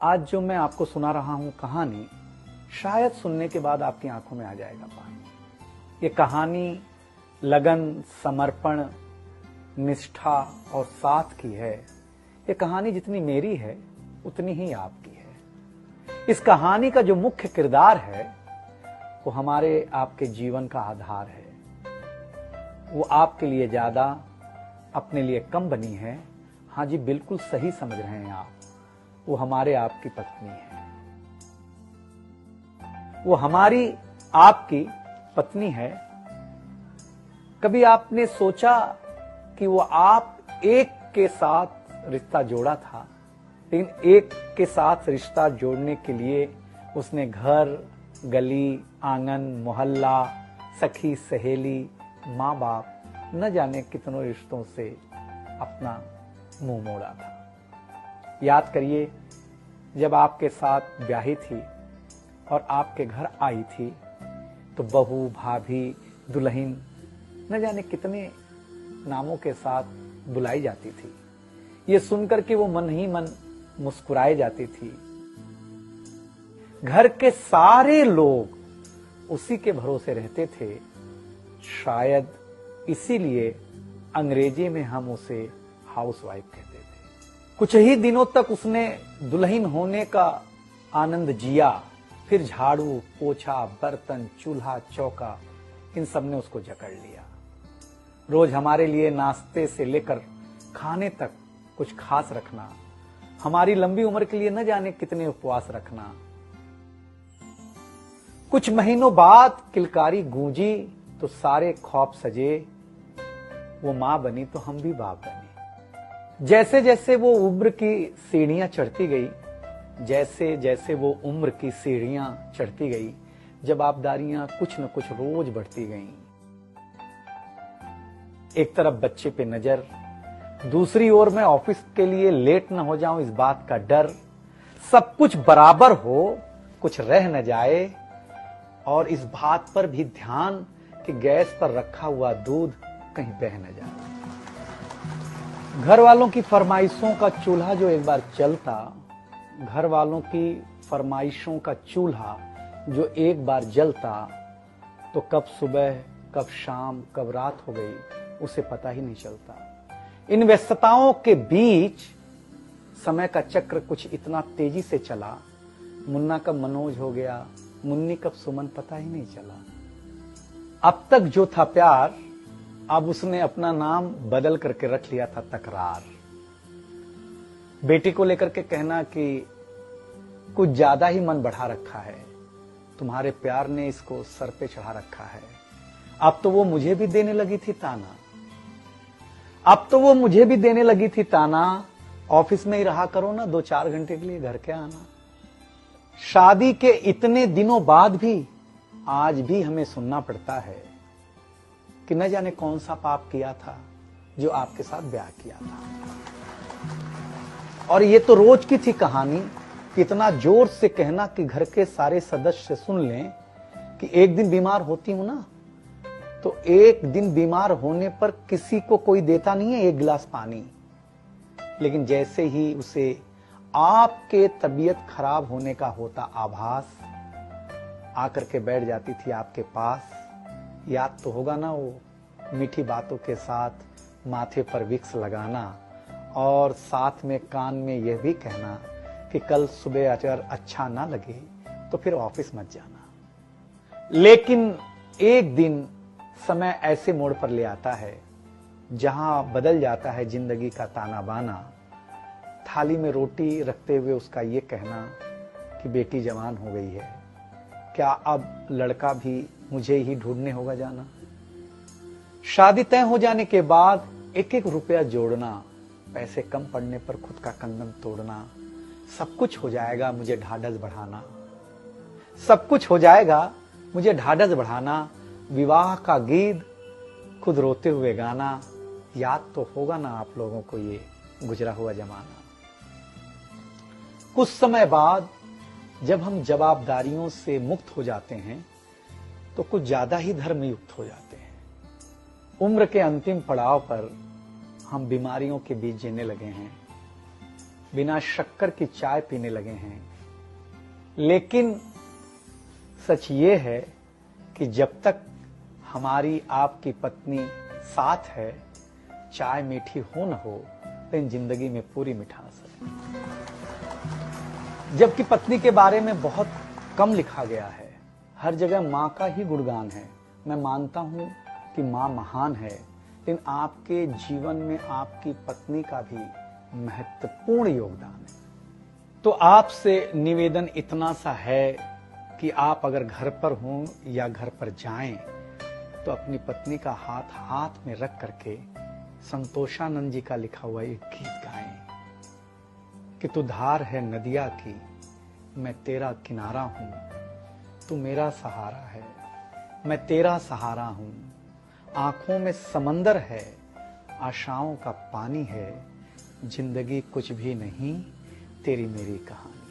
आज जो मैं आपको सुना रहा हूं कहानी, शायद सुनने के बाद आपकी आंखों में आ जाएगा पानी। ये कहानी लगन, समर्पण, निष्ठा और साथ की है। ये कहानी जितनी मेरी है उतनी ही आपकी है। इस कहानी का जो मुख्य किरदार है वो हमारे आपके जीवन का आधार है। वो आपके लिए ज्यादा, अपने लिए कम बनी है। हाँ जी, बिल्कुल सही समझ रहे हैं आप। वो हमारे आपकी पत्नी है। वो हमारी आपकी पत्नी है। कभी आपने सोचा कि वो आप एक के साथ रिश्ता जोड़ा था, लेकिन एक के साथ रिश्ता जोड़ने के लिए उसने घर, गली, आंगन, मोहल्ला, सखी, सहेली, माँ बाप, न जाने कितनों रिश्तों से अपना मुंह मोड़ा था। याद करिए, जब आपके साथ ब्याही थी और आपके घर आई थी तो बहू, भाभी, दुल्हन, न जाने कितने नामों के साथ बुलाई जाती थी। ये सुनकर के वो मन ही मन मुस्कुराए जाती थी। घर के सारे लोग उसी के भरोसे रहते थे। शायद इसीलिए अंग्रेजी में हम उसे हाउसवाइफ कहते थे। कुछ ही दिनों तक उसने दुल्हन होने का आनंद जिया। फिर झाड़ू, पोछा, बर्तन, चूल्हा, चौका, इन सब ने उसको जकड़ लिया। रोज हमारे लिए नाश्ते से लेकर खाने तक कुछ खास रखना, हमारी लंबी उम्र के लिए न जाने कितने उपवास रखना। कुछ महीनों बाद किलकारी गूंजी तो सारे खौफ सजे। वो मां बनी तो हम भी बाप बने। जैसे जैसे वो उम्र की सीढ़ियां चढ़ती गई, जैसे जैसे वो उम्र की सीढ़ियां चढ़ती गई, जवाबदारियां कुछ न कुछ रोज बढ़ती गईं। एक तरफ बच्चे पे नजर, दूसरी ओर मैं ऑफिस के लिए लेट न हो जाऊं इस बात का डर। सब कुछ बराबर हो, कुछ रह न जाए, और इस बात पर भी ध्यान कि गैस पर रखा हुआ दूध कहीं बह न जाए। घर वालों की फरमाइशों का चूल्हा जो एक बार चलता, घर वालों की फरमाइशों का चूल्हा जो एक बार जलता, तो कब सुबह, कब शाम, कब रात हो गई उसे पता ही नहीं चलता। इन व्यस्तताओं के बीच समय का चक्र कुछ इतना तेजी से चला, मुन्ना कब मनोज हो गया, मुन्नी कब सुमन, पता ही नहीं चला। अब तक जो था प्यार, अब उसने अपना नाम बदल करके रख लिया था तकरार। बेटी को लेकर के कहना कि कुछ ज्यादा ही मन बढ़ा रखा है, तुम्हारे प्यार ने इसको सर पे चढ़ा रखा है। अब तो वो मुझे भी देने लगी थी ताना, अब तो वो मुझे भी देने लगी थी ताना, ऑफिस में ही रहा करो ना, 2-4 घंटे के लिए घर के आना। शादी के इतने दिनों बाद भी आज भी हमें सुनना पड़ता है कि न जाने कौन सा पाप किया था जो आपके साथ ब्याह किया था। और ये तो रोज की थी कहानी। इतना जोर से कहना कि घर के सारे सदस्य सुन लें कि एक दिन बीमार होती हूं ना, तो एक दिन बीमार होने पर किसी को कोई देता नहीं है 1 गिलास पानी, लेकिन जैसे ही उसे आपके तबीयत खराब होने का होता आभास, आकर के बैठ जाती थी आपके पास। याद तो होगा ना, वो मीठी बातों के साथ माथे पर विक्स लगाना और साथ में कान में यह भी कहना कि कल सुबह अगर अच्छा ना लगे तो फिर ऑफिस मत जाना। लेकिन एक दिन समय ऐसे मोड़ पर ले आता है जहां बदल जाता है जिंदगी का ताना बाना। थाली में रोटी रखते हुए उसका ये कहना कि बेटी जवान हो गई है, क्या अब लड़का भी मुझे ही ढूंढने होगा जाना। शादी तय हो जाने के बाद 1-1 रुपया जोड़ना, पैसे कम पड़ने पर खुद का कंगन तोड़ना, सब कुछ हो जाएगा मुझे ढाढ़स बढ़ाना, सब कुछ हो जाएगा मुझे ढाढ़स बढ़ाना। विवाह का गीत खुद रोते हुए गाना। याद तो होगा ना आप लोगों को ये गुजरा हुआ जमाना। कुछ समय बाद जब हम जवाबदारियों से मुक्त हो जाते हैं तो कुछ ज्यादा ही धर्मयुक्त हो जाते हैं। उम्र के अंतिम पड़ाव पर हम बीमारियों के बीच जीने लगे हैं। बिना शक्कर की चाय पीने लगे हैं। लेकिन सच ये है कि जब तक हमारी आपकी पत्नी साथ है, चाय मीठी हो न हो, लेकिन जिंदगी में पूरी मिठास है। जबकि पत्नी के बारे में बहुत कम लिखा गया है, हर जगह मां का ही गुणगान है। मैं मानता हूं कि मां महान है, लेकिन आपके जीवन में आपकी पत्नी का भी महत्वपूर्ण योगदान है। तो आपसे निवेदन इतना सा है कि आप अगर घर पर हों या घर पर जाएं तो अपनी पत्नी का हाथ हाथ में रख करके संतोषानंद जी का लिखा हुआ एक गीत गाएं कि तू धार है नदिया की, मैं तेरा किनारा हूं, तू मेरा सहारा है, मैं तेरा सहारा हूं, आंखों में समंदर है, आशाओं का पानी है, जिंदगी कुछ भी नहीं, तेरी मेरी कहानी।